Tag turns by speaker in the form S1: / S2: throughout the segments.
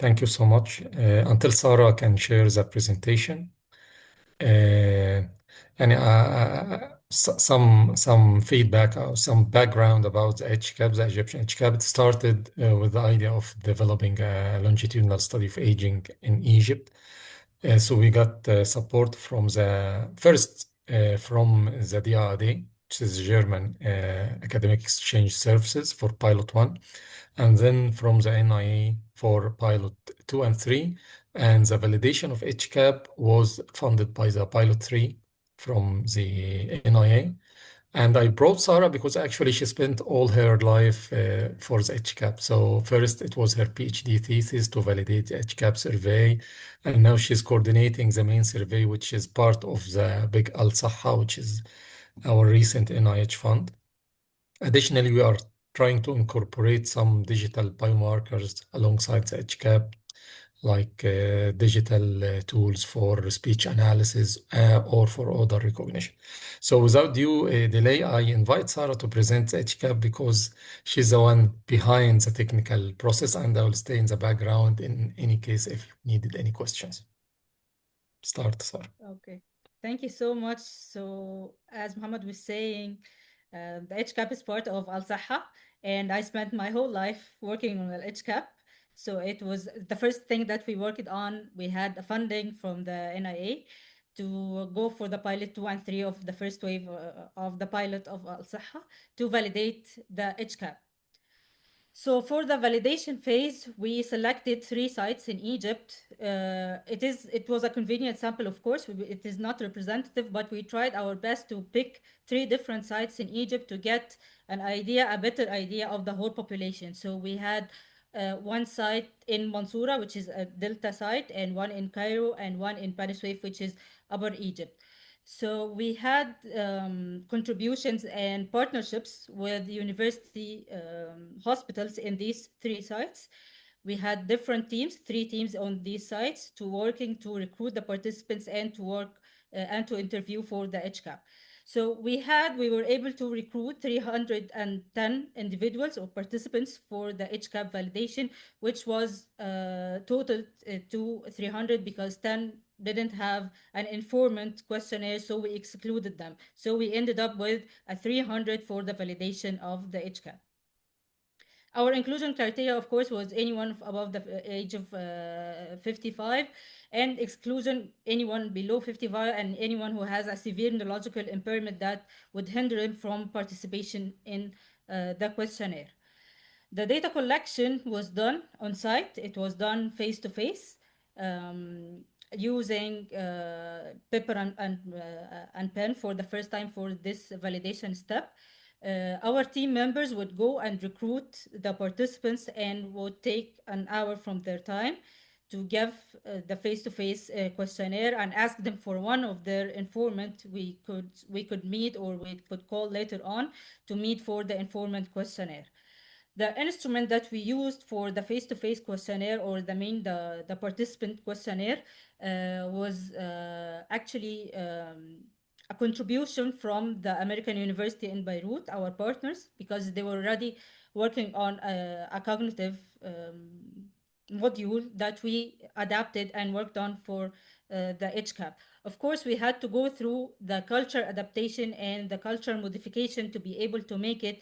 S1: Thank you so much. Until Sarah can share the presentation, and some feedback or some background about the HCAP, the Egyptian HCAP. It started with the idea of developing a longitudinal study of aging in Egypt. So we got support from the first from the DAAD, which is German Academic Exchange Services for Pilot 1, and then from the NIA for Pilot 2 and 3. And the validation of HCAP was funded by the Pilot 3 from the NIA. And I brought Sarah because actually she spent all her life for the HCAP. So first it was her PhD thesis to validate the HCAP survey. And now she's coordinating the main survey, which is part of the big AL-SEHA, which is our recent NIH fund. Additionally, we are trying to incorporate some digital biomarkers alongside the HCAP, like digital tools for speech analysis or for odor recognition. So without due delay, I invite Sarah to present the HCAP because she's the one behind the technical process, and I will stay in the background in any case if you needed any questions. Start, Sarah.
S2: Okay, thank you so much. So, as Muhammad was saying, the HCAP is part of Al-Saha, and I spent my whole life working on the HCAP. So it was the first thing that we worked on. We had the funding from the NIA to go for the pilot 2 and 3 of the first wave of the pilot of Al-Saha to validate the HCAP. So for the validation phase, we selected 3 sites in Egypt. It was a convenient sample, of course. It is not representative, but we tried our best to pick 3 different sites in Egypt to get a better idea of the whole population. So we had one site in Mansoura, which is a Delta site, and one in Cairo, and one in Bani Suef, which is Upper Egypt. So we had contributions and partnerships with university hospitals in these 3 sites. We had different teams, 3 teams on these sites, to working to recruit the participants and to work and to interview for the HCAP. So we were able to recruit 310 individuals or participants for the HCAP validation, which was total to 300 because 10 didn't have an informant questionnaire, so we excluded them. So we ended up with a 300 for the validation of the HCAP. Our inclusion criteria, of course, was anyone above the age of 55, and exclusion anyone below 55 and anyone who has a severe neurological impairment that would hinder him from participation in the questionnaire. The data collection was done on site. It was done face to face using paper and pen for the first time for this validation step. Our team members would go and recruit the participants and would take an hour from their time to give the face-to-face questionnaire and ask them for one of their informant we could meet or we could call later on to meet for the informant questionnaire. The instrument that we used for the face-to-face questionnaire or the participant questionnaire was actually a contribution from the American University in Beirut, our partners, because they were already working on a cognitive module that we adapted and worked on for the HCAP. Of course, we had to go through the culture adaptation and the culture modification to be able to make it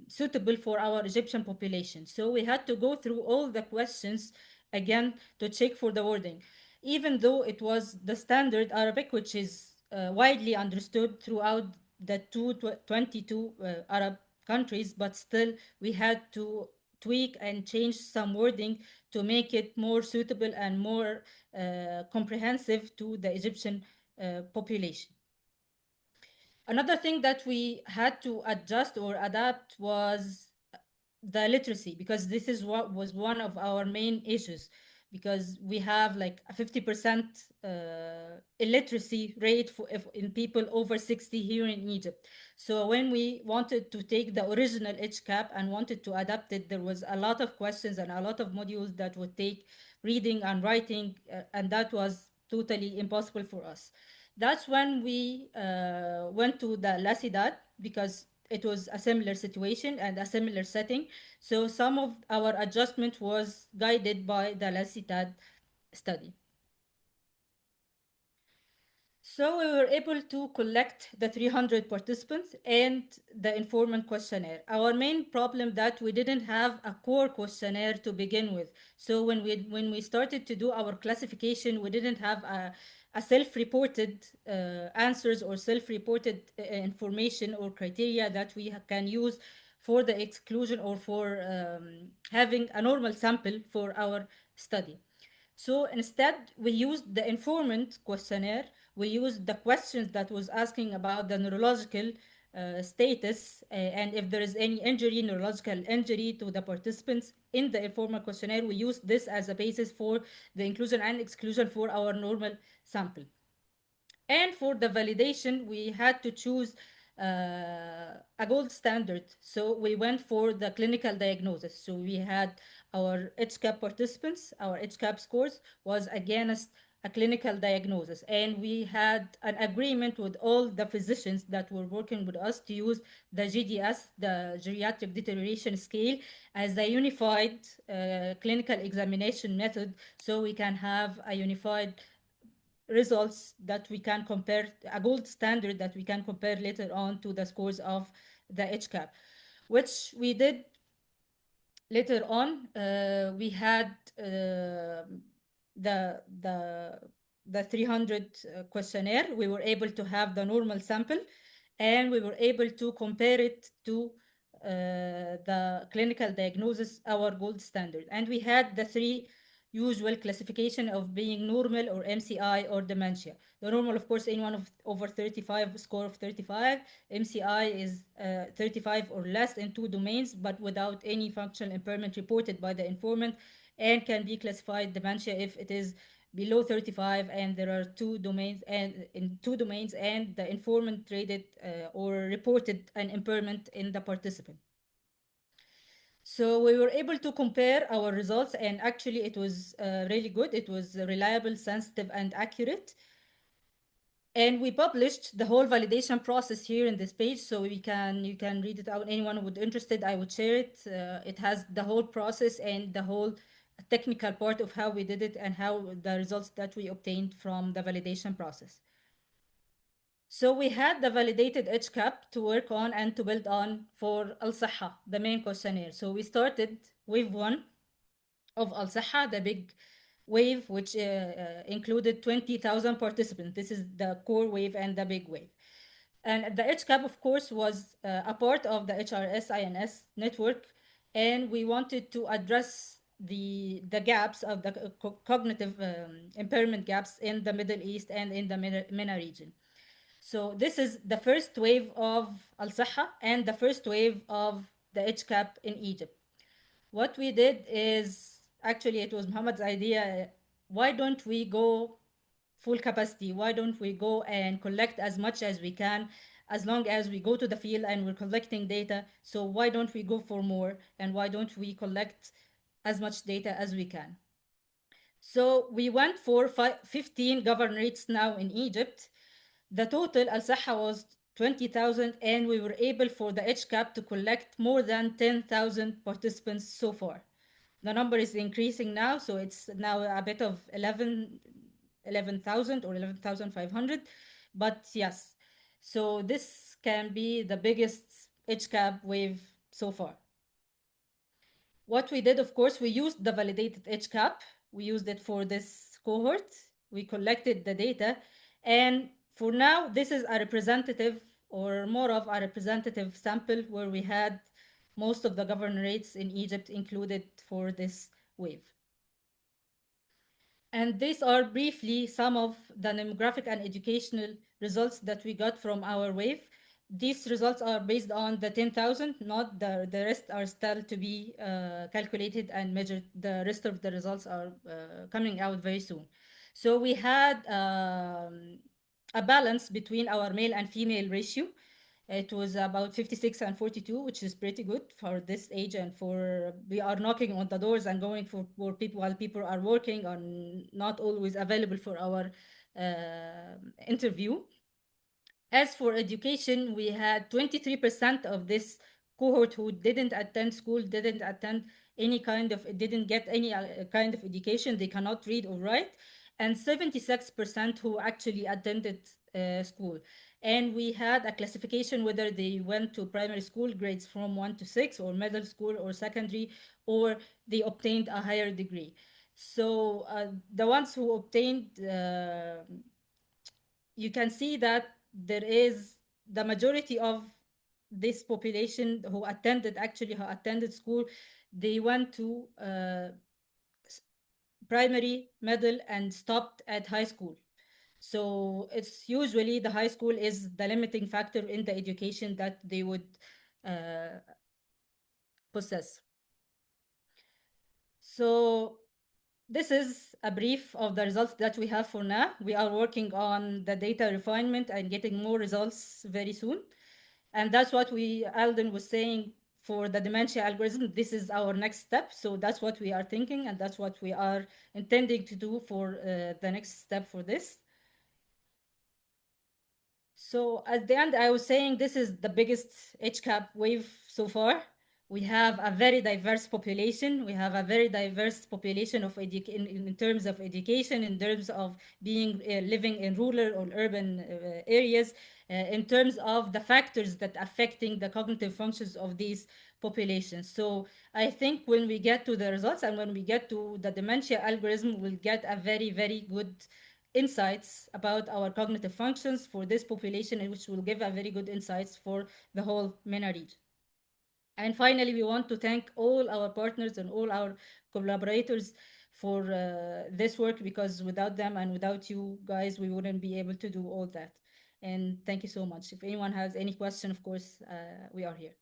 S2: suitable for our Egyptian population. So we had to go through all the questions again to check for the wording, even though it was the standard Arabic, which is widely understood throughout the 22 Arab countries, but still we had to tweak and change some wording to make it more suitable and more comprehensive to the Egyptian population. Another thing that we had to adjust or adapt was the literacy, because this is what was one of our main issues, because we have like a 50% illiteracy rate in people over 60 here in Egypt. So when we wanted to take the original HCAP and wanted to adapt it, there was a lot of questions and a lot of modules that would take reading and writing, and that was totally impossible for us. That's when we went to the LACIDAD, because it was a similar situation and a similar setting. So some of our adjustment was guided by the LACITAD study. So we were able to collect the 300 participants and the informant questionnaire. Our main problem that we didn't have a core questionnaire to begin with. So when we started to do our classification, we didn't have a self-reported answers or self-reported information or criteria that we can use for the exclusion or for having a normal sample for our study. So instead, we used the informant questionnaire. We used the questions that was asking about the neurological status and if there is any injury, neurological injury to the participants in the informant questionnaire. We used this as a basis for the inclusion and exclusion for our normal sample. And for the validation, we had to choose a gold standard. So we went for the clinical diagnosis. So we had our HCAP participants, our HCAP scores was against a clinical diagnosis. And we had an agreement with all the physicians that were working with us to use the GDS, the Geriatric Deterioration Scale, as a unified clinical examination method so we can have a unified results that we can compare, a gold standard that we can compare later on to the scores of the HCAP, which we did later on. We had the the the 300 questionnaire. We were able to have the normal sample, and we were able to compare it to the clinical diagnosis, our gold standard. And we had the three usual classification of being normal or MCI or dementia. The normal, of course, anyone of over 35, score of 35. MCI is 35 or less in two domains, but without any functional impairment reported by the informant, and can be classified dementia if it is below 35 and there are two domains and in two domains and the informant rated or reported an impairment in the participant. So we were able to compare our results, and actually it was really good. It was reliable, sensitive, and accurate. And we published the whole validation process here in this page, so you can read it out. Anyone who would interested, I would share it. It has the whole process and the whole technical part of how we did it and how the results that we obtained from the validation process. So we had the validated HCAP to work on and to build on for AL-SEHA, the main questionnaire. So we started wave one of AL-SEHA, the big wave, which included 20,000 participants. This is the core wave and the big wave. And the HCAP, of course, was a part of the HRS-INS network, and we wanted to address the gaps of the cognitive impairment gaps in the Middle East and in the MENA region. So this is the first wave of Al-Sahha and the first wave of the HCAP in Egypt. What we did is, actually it was Muhammad's idea, why don't we go full capacity? Why don't we go and collect as much as we can, as long as we go to the field and we're collecting data? So why don't we go for more, and why don't we collect as much data as we can? So we went for 15 governorates now in Egypt. The total Al-Sahha was 20,000, and we were able for the HCAP to collect more than 10,000 participants so far. The number is increasing now, so it's now a bit of 11,000 or 11,500. But yes, so this can be the biggest HCAP wave so far. What we did, of course, we used the validated HCAP. We used it for this cohort. We collected the data. And for now, this is a representative or more of a representative sample where we had most of the governorates in Egypt included for this wave. And these are briefly some of the demographic and educational results that we got from our wave. These results are based on the 10,000, not the rest are still to be calculated and measured. The rest of the results are coming out very soon. So we had a balance between our male and female ratio. It was about 56 and 42, which is pretty good for this age, and for we are knocking on the doors and going for people while people are working or not always available for our interview. As for education, we had 23% of this cohort who didn't attend school, didn't attend any kind of, didn't get any kind of education. They cannot read or write. And 76% who actually attended school. And we had a classification whether they went to primary school grades from 1 to 6, or middle school or secondary, or they obtained a higher degree. So the ones who obtained you can see that there is the majority of this population who attended, actually who attended school, they went to primary, middle, and stopped at high school. So it's usually the high school is the limiting factor in the education that they would uh, possess. So this is a brief of the results that we have for now. We are working on the data refinement and getting more results very soon. And that's what Alden was saying for the dementia algorithm. This is our next step. So that's what we are thinking, and that's what we are intending to do for the next step for this. So at the end, I was saying this is the biggest HCAP wave so far. We have a very diverse population. We have a very diverse population of in terms of education, in terms of being living in rural or urban areas, in terms of the factors that affecting the cognitive functions of these populations. So I think when we get to the results and when we get to the dementia algorithm, we'll get a very, very good insights about our cognitive functions for this population, and which will give a very good insights for the whole MENA region. And finally, we want to thank all our partners and all our collaborators for this work, because without them and without you guys, we wouldn't be able to do all that. And thank you so much. If anyone has any question, of course, we are here.